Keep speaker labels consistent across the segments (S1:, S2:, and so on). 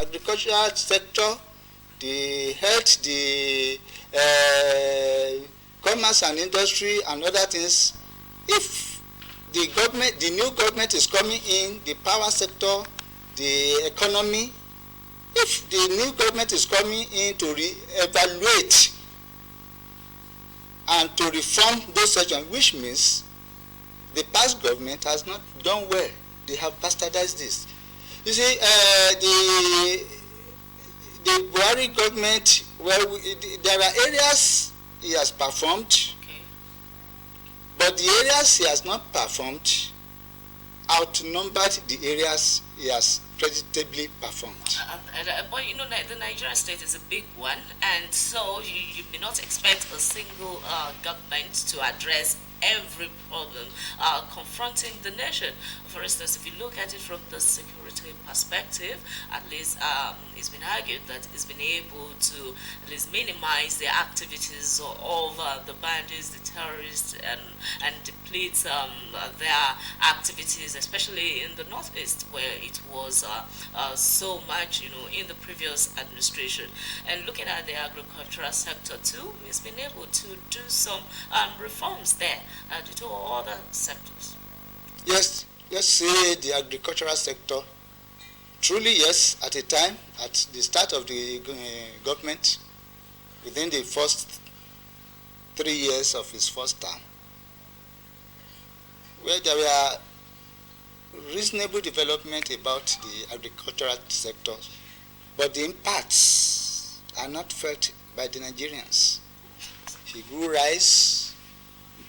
S1: agricultural sector, the health, the commerce and industry and other things. If the government, the new government is coming in, the power sector, the economy, if the new government is coming in to re-evaluate and to reform those sections, which means the past government has not done well. They have bastardized this. You see, the Buhari government, well, there are areas he has performed, okay, but the areas he has not performed outnumbered the areas he has creditably performed.
S2: But you know, the Nigerian state is a big one, and so you may not expect a single government to address every problem confronting the nation. For instance, if you look at it from the security perspective, at least it's been argued that it's been able to at least minimize the activities of the bandits, the terrorists, and deplete their activities, especially in the northeast, where it was so much, you know, in the previous administration. And looking at the agricultural sector too, it's been able to do some reforms there to other sectors.
S1: Yes, let's say the agricultural sector. Truly, yes, at a time, at the start of the government, within the first 3 years of his first term, where there were reasonable development about the agricultural sector, but the impacts are not felt by the Nigerians. He grew rice,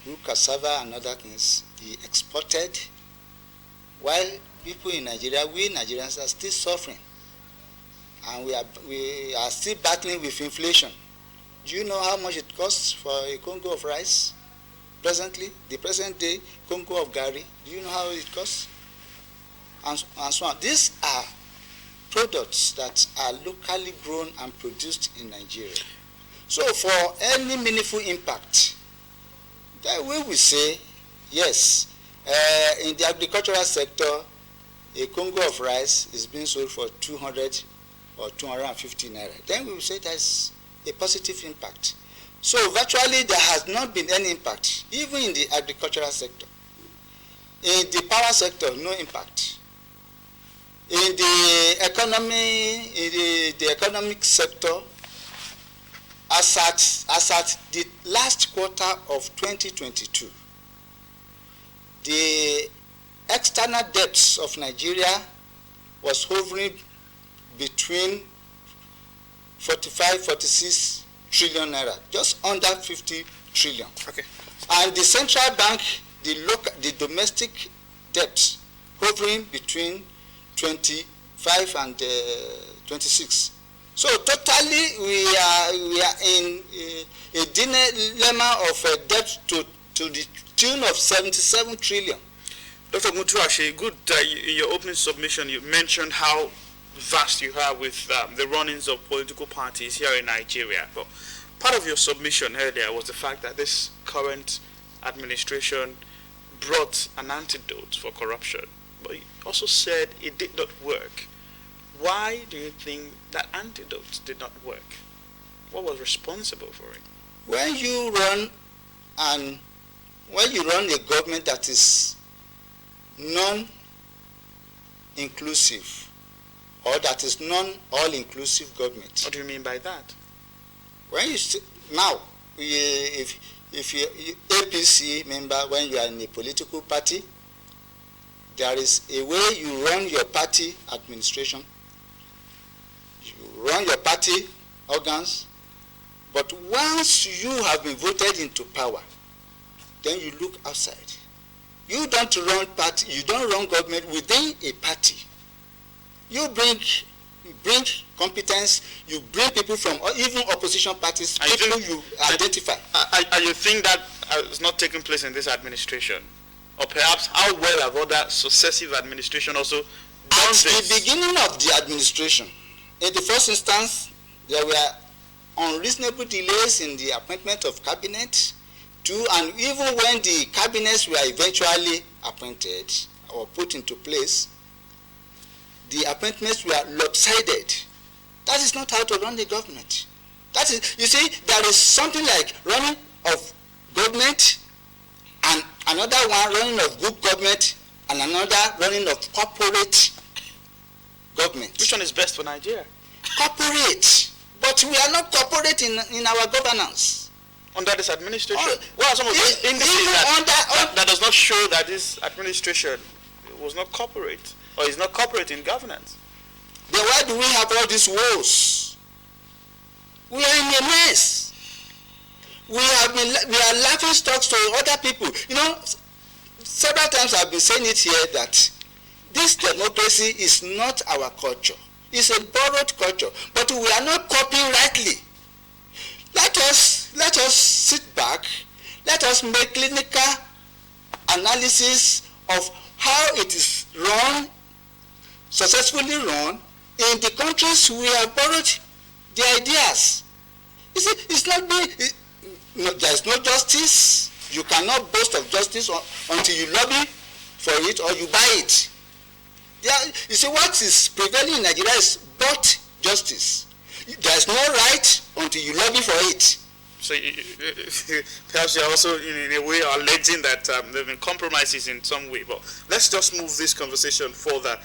S1: grew cassava and other things. He exported, while people in Nigeria, we Nigerians are still suffering, and we are still battling with inflation. Do you know how much it costs for a Congo of rice? Presently, the present day Congo of Gari, do you know how it costs? And so on. These are products that are locally grown and produced in Nigeria. So for any meaningful impact, that we will say, yes, in the agricultural sector, a Congo of rice is being sold for 200 or 250 naira. Then we will say there's a positive impact. So virtually there has not been any impact, even in the agricultural sector. In the power sector, no impact. In the economy, in the economic sector, as at the last quarter of 2022, the external debts of Nigeria was hovering between 45-46 trillion naira, just under 50 trillion.
S3: Okay.
S1: And the central bank, the domestic debt hovering between 25 and 26. So totally we are in a dilemma of debt to the tune of 77 trillion.
S3: Dr. Mutuashe, good, in your opening submission you mentioned how vast you are with the runnings of political parties here in Nigeria. But part of your submission earlier was the fact that this current administration brought an antidote for corruption. But you also said it did not work. Why do you think that antidote did not work? What was responsible for it?
S1: When you run a government that is non-inclusive, or that is non-all-inclusive government.
S3: What do you mean by that?
S1: When you now, if you APC member, when you are in a political party, there is a way you run your party administration. You run your party organs, but once you have been voted into power, then you look outside. You don't run party. You don't run government within a party. You bring competence. You bring people from even opposition parties. People you identify.
S3: And you think that has not taken place in this administration, or perhaps how well have other successive administration also done this?
S1: At the beginning of the administration, in the first instance, there were unreasonable delays in the appointment of cabinet. And even when the cabinets were eventually appointed or put into place, the appointments were lopsided. That is not how to run the government. That is, you see, there is something like running of government and another one running of good government and another running of corporate government.
S3: Which one is best for Nigeria?
S1: Corporate. But we are not corporate in our governance.
S3: Under this administration? What are some of the indices that does not show that this administration was not corporate or is not corporate in governance?
S1: Then why do we have all these woes? We are in a mess. We are laughing stocks to other people. You know, several times I've been saying it here that this democracy is not our culture. It's a borrowed culture, but we are not copying rightly. Let us sit back. Let us make clinical analysis of how it is run, successfully run, in the countries we have borrowed the ideas. You see, it's not being, there's no justice. You cannot boast of justice until you lobby for it or you buy it. You see, what is prevailing in Nigeria is bought justice. There's no right until you lobby for it.
S3: So perhaps you're also in a way alleging that there have been compromises in some way. But let's just move this conversation further,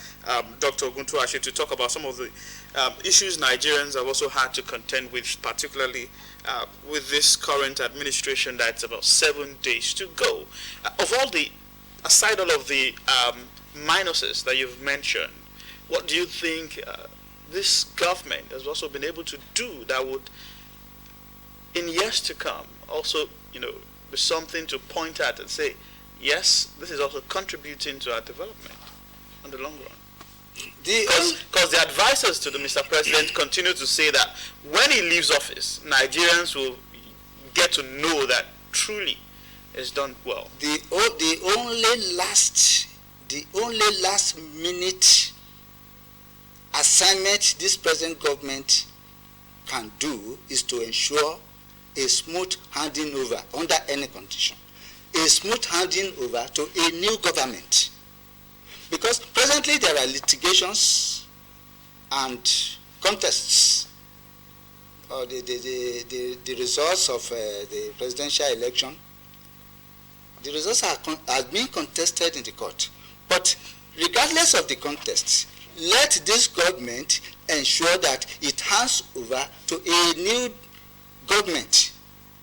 S3: Dr. Oguntuse, to talk about some of the issues Nigerians have also had to contend with, particularly with this current administration that's about 7 days to go. Aside all of the minuses that you've mentioned, what do you think this government has also been able to do that would, in years to come, also, be something to point at and say, yes, this is also contributing to our development in the long run? Because the advisors to the Mr. President continue to say that when he leaves office, Nigerians will get to know that truly it's done well.
S1: The only last minute assignment this present government can do is to ensure a smooth handing over under any condition, a smooth handing over to a new government. Because presently there are litigations and contests. The results of the presidential election, the results are being contested in the court. But regardless of the contest, let this government ensure that it hands over to a new government,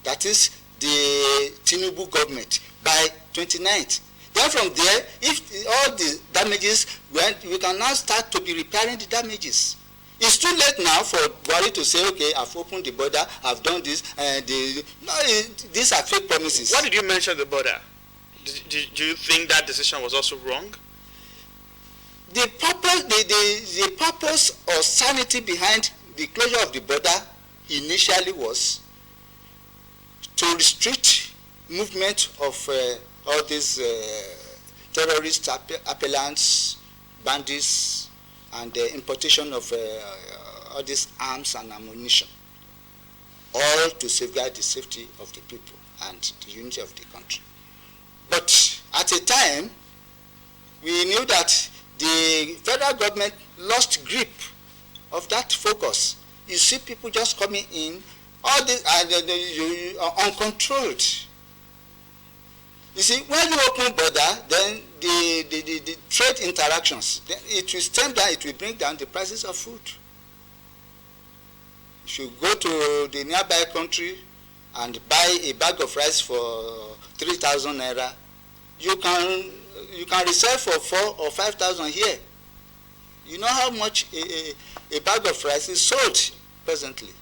S1: that is the Tinubu government, by 29th. Then from there, if all the damages, we can now start to be repairing the damages. It's too late now for Buhari to say, okay, I've opened the border, I've done this, these are fake promises.
S3: Why did you mention the border? Do you think that decision was also wrong?
S1: The purpose or sanity behind the closure of the border initially was to restrict movement of all these terrorist appellants, bandits, and the importation of all these arms and ammunition, all to safeguard the safety of the people and the unity of the country. But at a time, we knew that the federal government lost grip of that focus. You see people just coming in, all this uncontrolled. You see, when you open border, then the trade interactions, then it will stem down, it will bring down the prices of food. If you go to the nearby country and buy a bag of rice for 3,000 naira, you can resell for 4,000 or 5,000 here. You know how much a bag of rice is sold presently.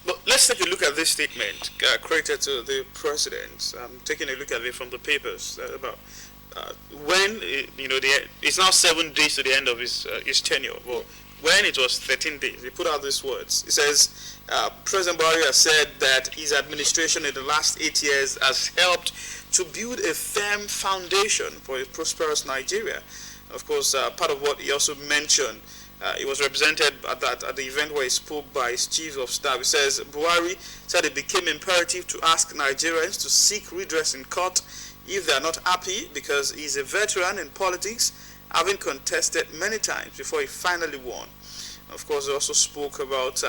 S3: But let's take a look at this statement credited to the president. I'm taking a look at it from the papers about when it's now 7 days to the end of his tenure. But when it was 13 days, he put out these words. He says, President Buhari has said that his administration in the last 8 years has helped to build a firm foundation for a prosperous Nigeria. Of course, part of what he also mentioned, he was represented at the event where he spoke by his chief of staff. He says, Buhari said it became imperative to ask Nigerians to seek redress in court if they are not happy because he's a veteran in politics having contested many times before he finally won. Of course, he also spoke about,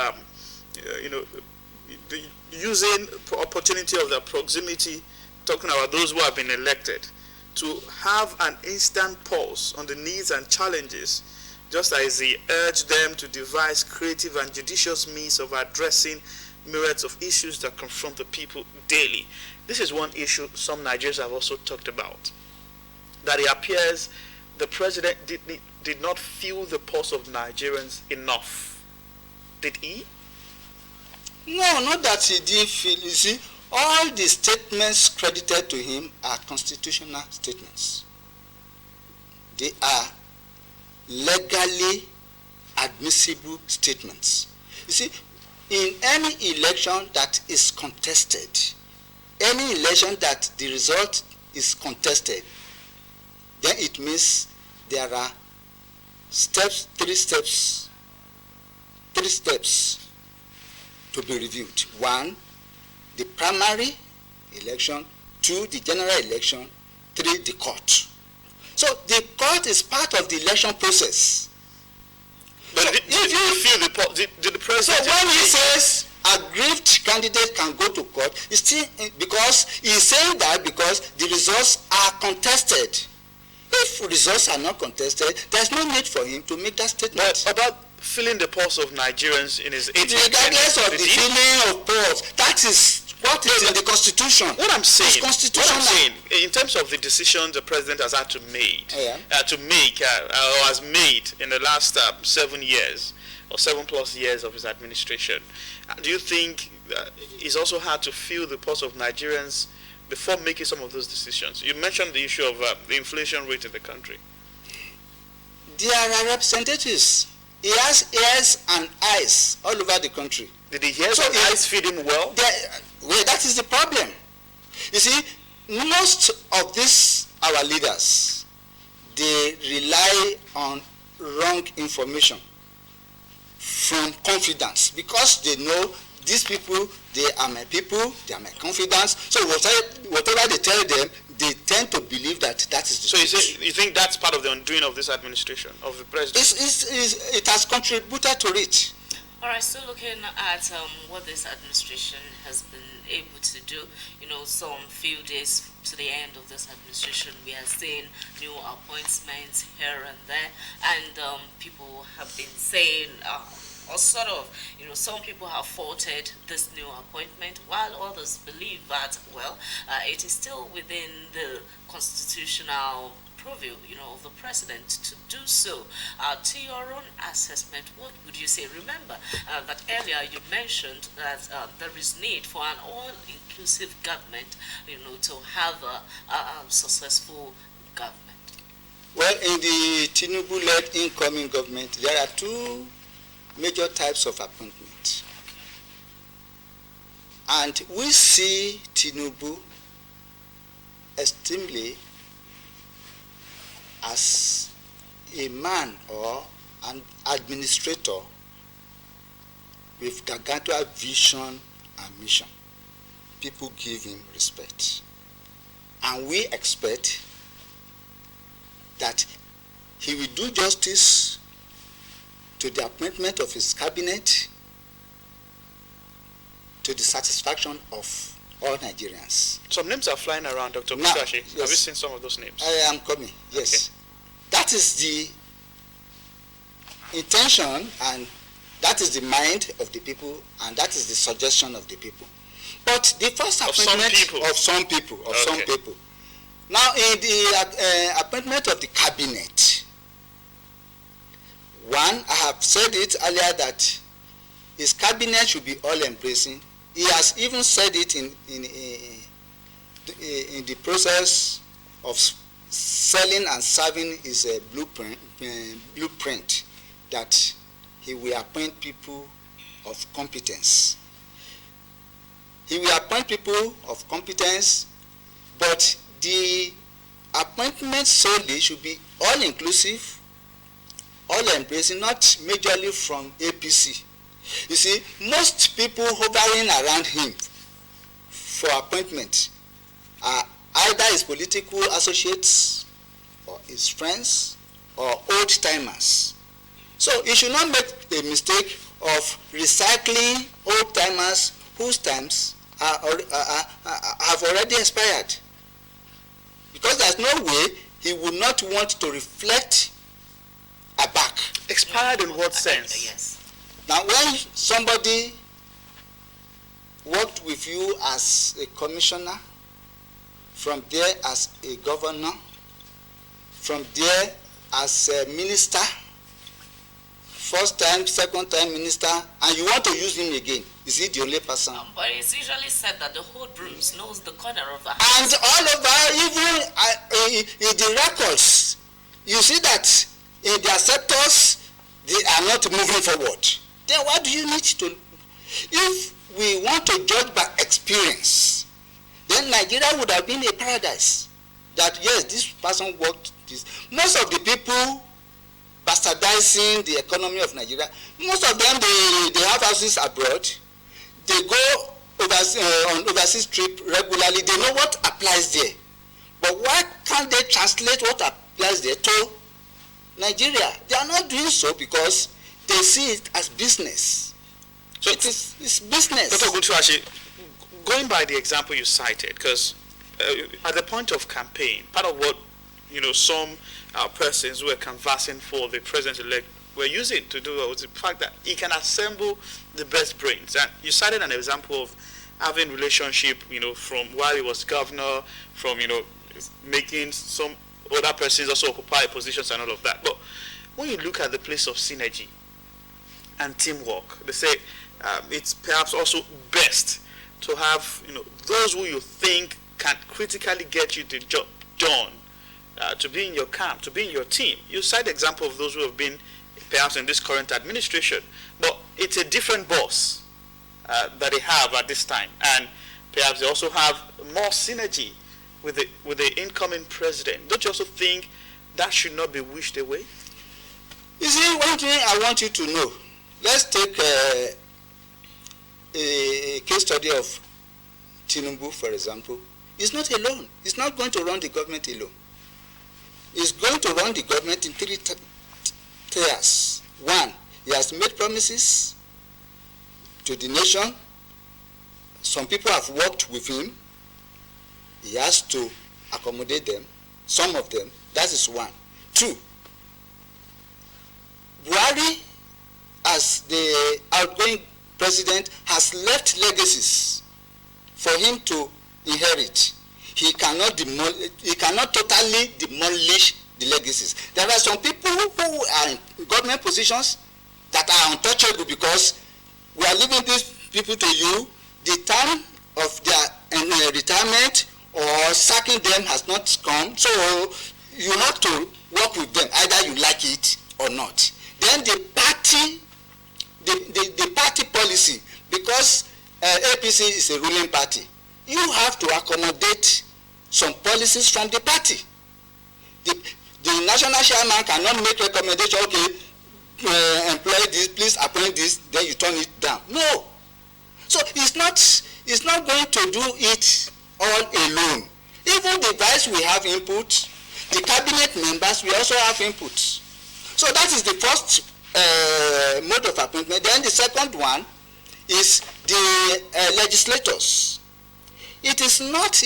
S3: the using opportunity of the proximity, talking about those who have been elected, to have an instant pulse on the needs and challenges, just as he urged them to devise creative and judicious means of addressing myriads of issues that confront the people daily. This is one issue some Nigerians have also talked about, that it appears the president did not feel the pulse of Nigerians enough. Did he?
S1: No, not that he didn't feel. You see, all the statements credited to him are constitutional statements. They are legally admissible statements. You see, in any election that is contested, any election that the result is contested, then it means there are three steps to be reviewed. One, the primary election. Two, the general election. Three, the court. So the court is part of the election process.
S3: But so did the president?
S1: So when he says aggrieved candidate can go to court, it's still because he's saying that because the results are contested. If results are not contested, there's no need for him to make that statement.
S3: But about feeling the pulse of Nigerians in his 80s.
S1: Regardless of the feeling of pulse, that is what is in the Constitution.
S3: What I'm saying,
S1: in
S3: terms of the decisions the president has had to make, or has made in the last 7 years or 7+ years of his administration, do you think he's also had to feel the pulse of Nigerians before making some of those decisions? You mentioned the issue of the inflation rate in the country.
S1: There are representatives. He has ears and eyes all over the country.
S3: Did the ears and eyes feed him well?
S1: Well, that is the problem. You see, most of these, our leaders, they rely on wrong information from confidence because they know these people, they are my people, they are my confidence. So whatever they tell them, they tend to believe that that is the truth.
S3: So you think that's part of the undoing of this administration, of the president?
S1: It has contributed to it.
S2: All right, so looking at what this administration has been able to do, some few days to the end of this administration, we are seeing new appointments here and there, and people have been saying, or sort of, some people have faulted this new appointment, while others believe that, it is still within the constitutional purview, of the president to do so. To your own assessment, what would you say? Remember that earlier you mentioned that there is need for an all-inclusive government, to have a successful government.
S1: Well, in the Tinubu-led incoming government, there are two major types of appointment. And we see Tinubu extremely as a man or an administrator with gargantuan vision and mission. People give him respect. And we expect that he will do justice to the appointment of his cabinet to the satisfaction of all Nigerians.
S3: Some names are flying around, Dr.
S1: Now,
S3: Musashi.
S1: yes.
S3: Have you seen some of those names?
S1: I am coming, yes. Okay. That is the intention and that is the mind of the people and that is the suggestion of the people. But the first appointment of some people. Now in the appointment of the cabinet, one, I have said it earlier that his cabinet should be all-embracing. He has even said it in the process of selling and serving his blueprint that he will appoint people of competence. He will appoint people of competence, but the appointment solely should be all-inclusive, all-embracing, not majorly from APC. You see, most people hovering around him for appointment are either his political associates or his friends or old-timers. So you should not make a mistake of recycling old-timers whose times have already expired. Because there's no way he would not want to reflect back.
S3: Expired in what sense?
S2: Yes.
S1: Now, when somebody worked with you as a commissioner, from there as a governor, from there as a minister, first time, second time minister, and you want to use him again, is he the only person?
S2: But it's usually said that the whole Bruce knows the corner of the
S1: And
S2: house.
S1: all over, even in the records, you see that in their sectors, they are not moving forward. Then what do you need to? If we want to judge by experience, then Nigeria would have been a paradise. That yes, this person worked this. Most of the people bastardizing the economy of Nigeria, most of them, they have houses abroad. They go on overseas trip regularly. They know what applies there. But why can't they translate what applies there to Nigeria? They are not doing so because they see it as business. So it's business.
S3: Dr. Oguntuse, going by the example you cited, because at the point of campaign, part of what some persons who were canvassing for the president-elect were using to do was the fact that he can assemble the best brains. And you cited an example of having relationship, from while he was governor, from making some other persons also occupy positions and all of that. But when you look at the place of synergy and teamwork, they say it's perhaps also best to have those who you think can critically get you the job done, to be in your camp, to be in your team. You cite the example of those who have been perhaps in this current administration, but it's a different boss that they have at this time, and perhaps they also have more synergy with the incoming president. Don't you also think that should not be wished away?
S1: You see, one thing I want you to know. Let's take a case study of Tinubu, for example. He's not alone. He's not going to run the government alone. He's going to run the government in three tiers. One, he has made promises to the nation. Some people have worked with him. He has to accommodate them, some of them. That is one. Two, Buhari, as the outgoing president, has left legacies for him to inherit. He cannot totally demolish the legacies. There are some people who are in government positions that are untouchable because we are leaving these people to you. The time of their retirement or sacking them has not come, so you have to work with them, either you like it or not. Then the party policy, because APC is a ruling party, you have to accommodate some policies from the party. The national chairman cannot make recommendation, okay, employ this, please appoint this, then you turn it down. No. So it's not going to do it all alone. Even the vice will have input, the cabinet members will also have input. So that is the first mode of appointment. Then the second one is the legislators. It is not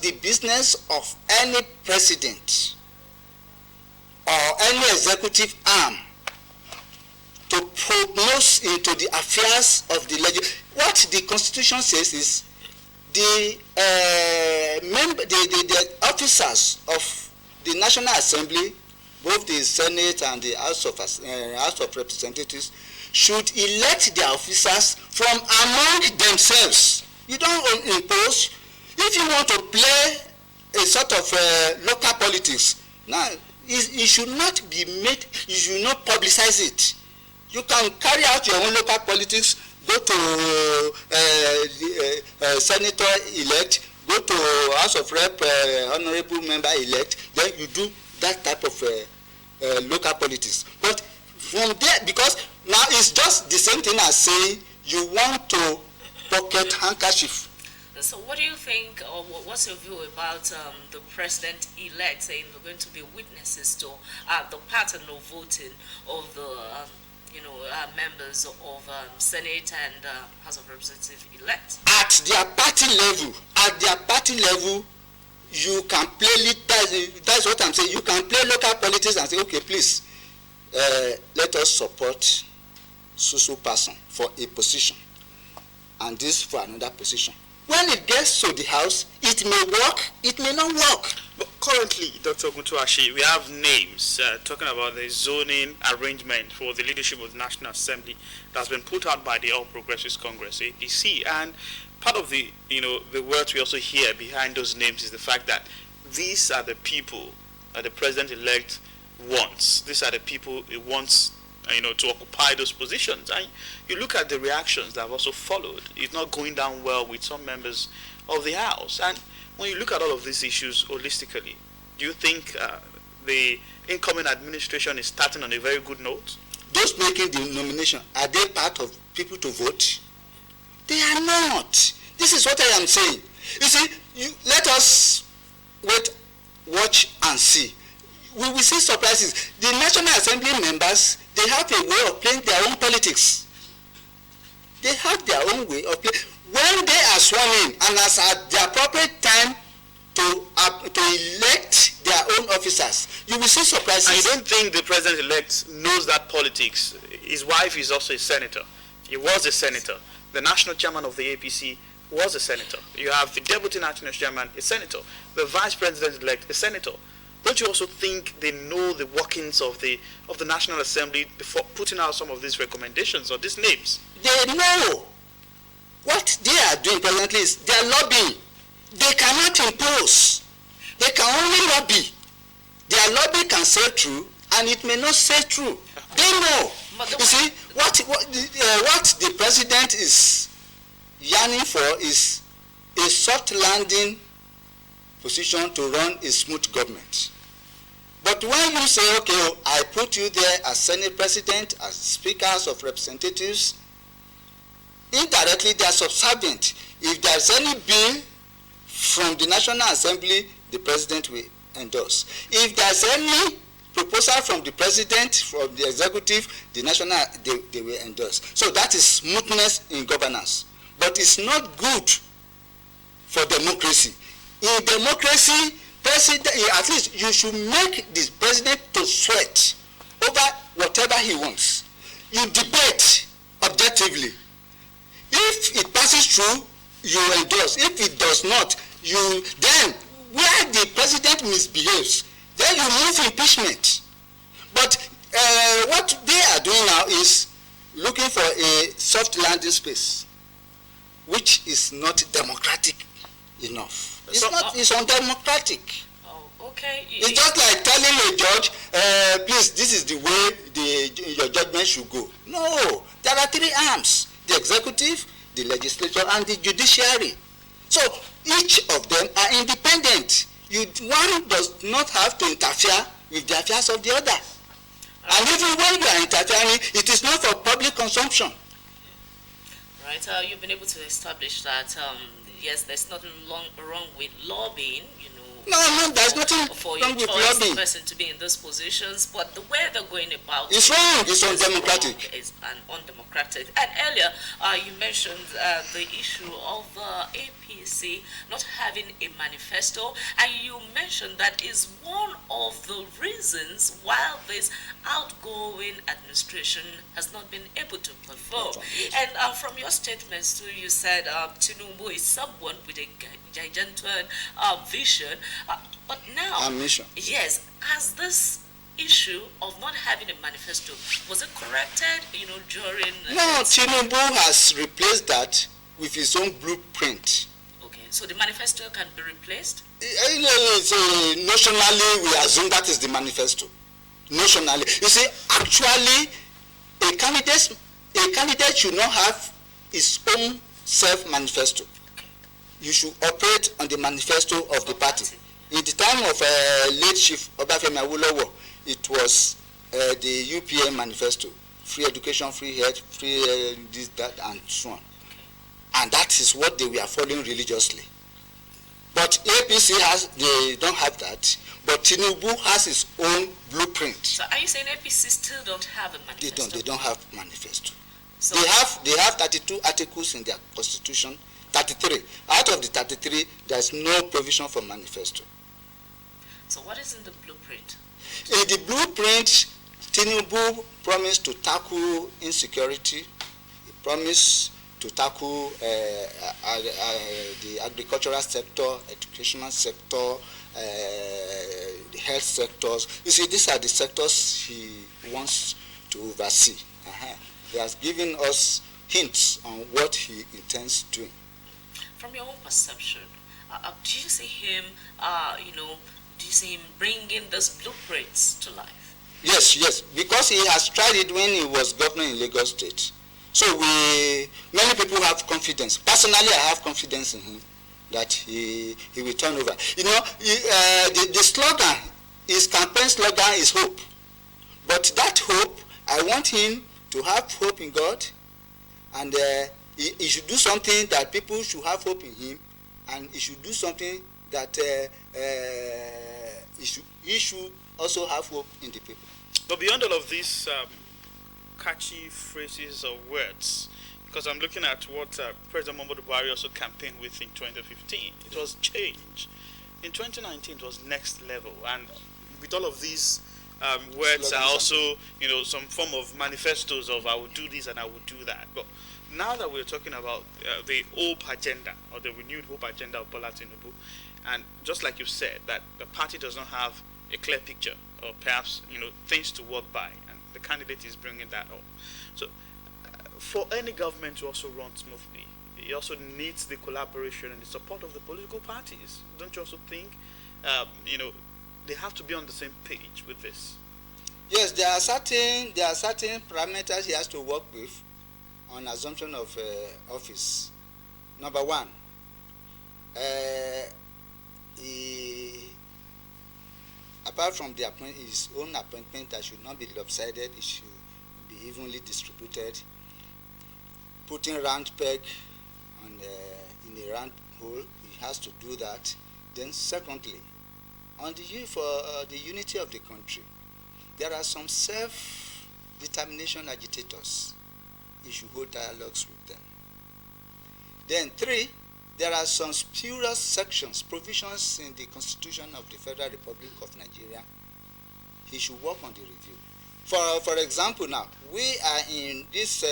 S1: the business of any president or any executive arm to prognose into the affairs of the legislature. What the Constitution says is the officers of the National Assembly, both the Senate and the House of Representatives, should elect their officers from among themselves. You don't impose. If you want to play a sort of local politics, now it should not be made. You should not publicize it. You can carry out your own local politics. Go to senator elect. Go to House of Rep honorable member elect. Then you do that type of local politics. But from there, because now it's just the same thing as saying you want to pocket handkerchief
S2: So what do you think, or what's your view about the president-elect saying we're going to be witnesses to the pattern of voting of the, members of Senate and House of Representatives elect?
S1: At their party level, you can play, that's what I'm saying, you can play local politics and say, okay, please, let us support so person for a position, and this for another position. When it gets to the House, it may work, it may not work.
S3: But currently, Dr. Oguntuse, we have names talking about the zoning arrangement for the leadership of the National Assembly that's been put out by the All Progressives Congress, APC. And part of the, the words we also hear behind those names is the fact that these are the people that the president-elect wants. These are the people he wants to occupy those positions. And you look at the reactions that have also followed. It's not going down well with some members of the House. And when you look at all of these issues holistically, do you think the incoming administration is starting on a very good note?
S1: Those making the nomination, are they part of people to vote? They are not. This is what I am saying. You see, let us wait, watch and see. We will see surprises. The National Assembly members, they have a way of playing their own politics. They have their own way of playing. When they are sworn in, and as at the appropriate time to elect their own officers, you will see surprises.
S3: I don't think the president-elect knows that politics. His wife is also a senator. He was a senator. The national chairman of the APC was a senator. You have the deputy national chairman, a senator. The vice president-elect, a senator. Don't you also think they know the workings of the National Assembly before putting out some of these recommendations or these names?
S1: They know. What they are doing presently is they are lobbying. They cannot impose. They can only lobby. Their lobby can say true, and it may not say true. They know. You see, what the president is yearning for is a soft landing position to run a smooth government. But when you say, okay, I put you there as Senate President, as Speakers of Representatives, indirectly they are subservient. If there's any bill from the National Assembly, the President will endorse. If there's any proposal from the President, from the Executive, the National, they will endorse. So that is smoothness in governance. But it's not good for democracy. In democracy, president, at least you should make the president to sweat over whatever he wants. You debate objectively. If it passes through, you endorse. If it does not, then where the president misbehaves, then you move impeachment. But what they are doing now is looking for a soft landing space, which is not democratic enough. It's undemocratic.
S2: Oh, okay.
S1: It's just like telling a judge, please, this is the way your judgment should go. No, there are three arms: the executive, the legislature, and the judiciary. So each of them are independent. One does not have to interfere with the affairs of the other. And even when you are interfering, it is not for public consumption.
S2: Right. You've been able to establish that, yes, there's nothing wrong with lobbying,
S1: No, there's nothing
S2: for
S1: wrong
S2: your
S1: with
S2: choice
S1: lobbying.
S2: person to be in those positions, but the way they're going about
S1: It's wrong. It's undemocratic.
S2: Is undemocratic. And earlier, you mentioned the issue of APC not having a manifesto, and you mentioned that is one of the reasons why this outgoing administration has not been able to perform. And from your statements too, you said Tinubu is someone with a gigantic vision, but now, yes, as this issue of not having a manifesto, was it corrected, during...
S1: No, Tinubu has replaced that with his own blueprint.
S2: Okay, so the manifesto can be replaced?
S1: Notionally, we assume that is the manifesto. Notionally. You see, actually, a candidate should not have his own self-manifesto.
S2: Okay.
S1: You should operate on the manifesto of the party. In the time of late Chief Obafemi Awolowo, it was the UPN manifesto: free education, free health, free this, that, and so on.
S2: Okay.
S1: And that is what they were following religiously. But APC they don't have that. But Tinubu has his own blueprint.
S2: So are you saying APC still don't have a manifesto?
S1: They don't have manifesto.
S2: So
S1: They have 32 articles in their constitution, 33. Out of the 33, there is no provision for manifesto.
S2: So what is in the blueprint?
S1: In the blueprint, Tinubu promised to tackle insecurity. He promised to tackle the agricultural sector, educational sector, the health sectors. You see, these are the sectors he wants to oversee. He has given us hints on what he intends doing.
S2: From your own perception, do you see him, do you see him bringing those blueprints to life?
S1: Yes, because he has tried it when he was governor in Lagos State. So many people have confidence. Personally, I have confidence in him that he will turn over. You know, the slogan, his campaign slogan is hope. But that hope, I want him to have hope in God, and he should do something that people should have hope in him, and he should do something that he should also have hope in the people.
S3: But beyond all of these catchy phrases or words, because I'm looking at what President Muhammadu Buhari also campaigned with in 2015, it was change. In 2019, it was next level, and with all of these words are also, some form of manifestos of I will do this and I will do that. But now that we're talking about the hope agenda, or the renewed hope agenda of Bola Tinubu, and just like you said, that the party does not have a clear picture, or perhaps things to work by, and the candidate is bringing that up. So for any government to also run smoothly, it also needs the collaboration and the support of the political parties. Don't you also think they have to be on the same page with this?
S1: Yes, there are certain parameters he has to work with on assumption of office. Number one, apart from his own appointment that should not be lopsided, it should be evenly distributed. Putting round peg in a round hole, he has to do that. Then secondly, on the unity of the country, there are some self-determination agitators. He should hold dialogues with them. Then three, there are some spurious sections, provisions in the Constitution of the Federal Republic of Nigeria. He should work on the review. For example, now, we are in this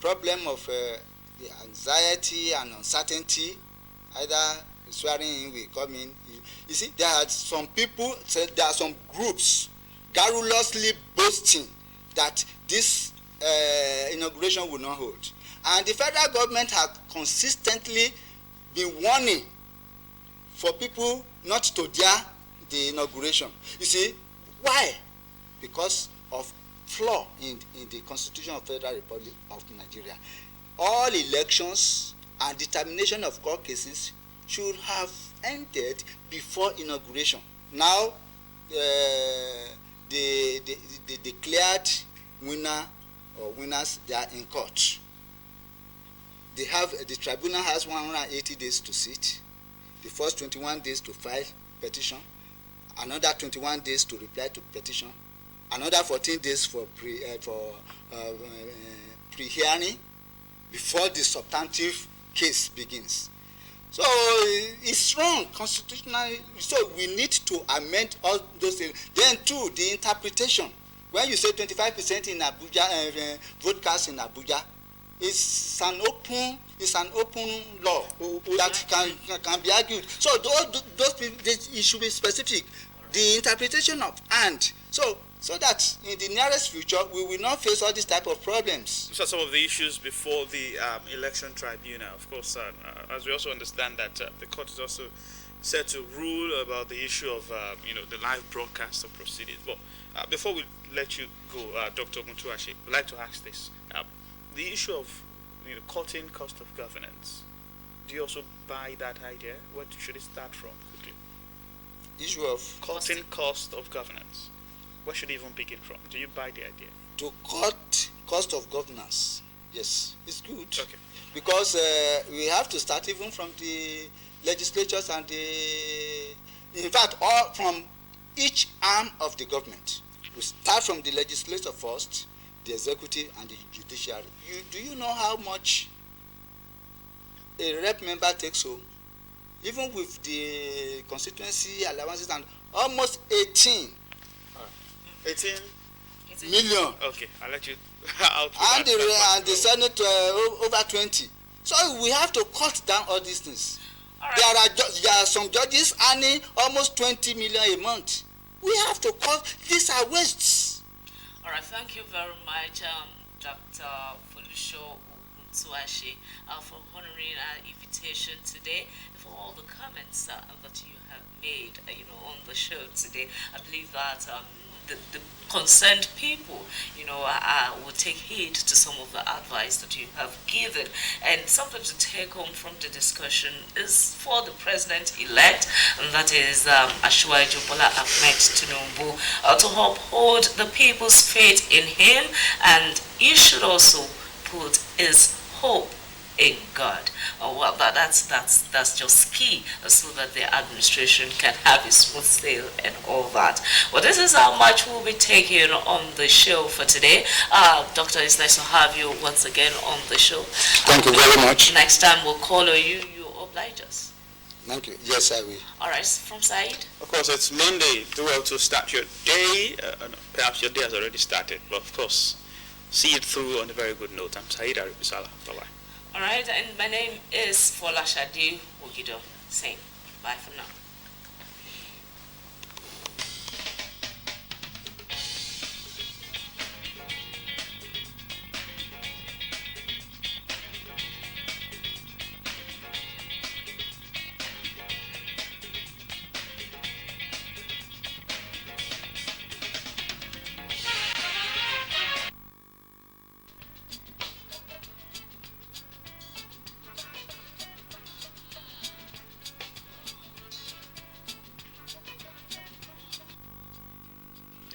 S1: problem of the anxiety and uncertainty. Either swearing in will come in. You see, there are some people, there are some groups garrulously boasting that this inauguration will not hold. And the federal government has consistently been warning for people not to dare the inauguration. You see, why? Because of flaw in the Constitution of the Federal Republic of Nigeria. All elections and determination of court cases should have ended before inauguration. Now, the declared winner or winners, they are in court. The tribunal has 180 days to sit. The first 21 days to file petition. Another 21 days to reply to petition. Another 14 days for pre-hearing before the substantive case begins. So it's wrong constitutionally. So we need to amend all those things. Then too, the interpretation. When you say 25% in Abuja, vote cast in Abuja, it's an open law that can be argued. So those people, it should be specific. The interpretation of and so that in the nearest future we will not face all these type of problems.
S3: These are some of the issues before the election tribunal. Of course, as we also understand that the court is also set to rule about the issue of the live broadcast of proceedings. But before we let you go, Dr. Oguntuse, I'd like to ask this: the issue of cutting cost of governance. Do you also buy that idea? What should it start from quickly?
S1: Issue of
S3: cutting cost of governance. Where should it even begin from? Do you buy the idea?
S1: To cut cost of governance, yes, it's good.
S3: Okay.
S1: because we have to start even from the legislatures and the, in fact, all from each arm of the government. We start from the legislature first, the executive and the judiciary. Do you know how much a rep member takes home? Even with the constituency allowances and almost 18
S3: 18
S1: million.
S3: Okay, I'll let you out.
S1: And the Senate over 20. So we have to cut down all these things.
S2: All right.
S1: There are some judges earning almost 20 million a month. We have to cut. These are wastes.
S2: All right, thank you very much, Dr. Foluso Oguntuse, for honoring our invitation today, and for all the comments that you have made, on the show today. I believe that the concerned people, will take heed to some of the advice that you have given. And something to take home from the discussion is for the president-elect, and that is Asiwaju Bola Ahmed Tinubu, to uphold the people's faith in him, and he should also put his hope in God. Well, that's just key, so that the administration can have a smooth sail and all that. Well, this is how much we'll be taking on the show for today. Doctor, it's nice to have you once again on the show.
S1: Thank you very much.
S2: Next time we'll call on you. You oblige us.
S1: Thank you. Yes, I will.
S2: All right, from Said.
S3: Of course, it's Monday. Do well to start your day. Perhaps your day has already started, but of course, see it through on a very good note. I'm Said Aribisala. Bye-bye.
S2: All right, and my name is Folashade Ogido. Saying bye for now.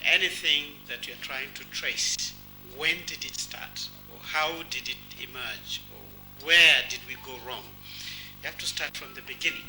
S4: Anything that you're trying to trace, when did it start, or how did it emerge, or where did we go wrong, you have to start from the beginning.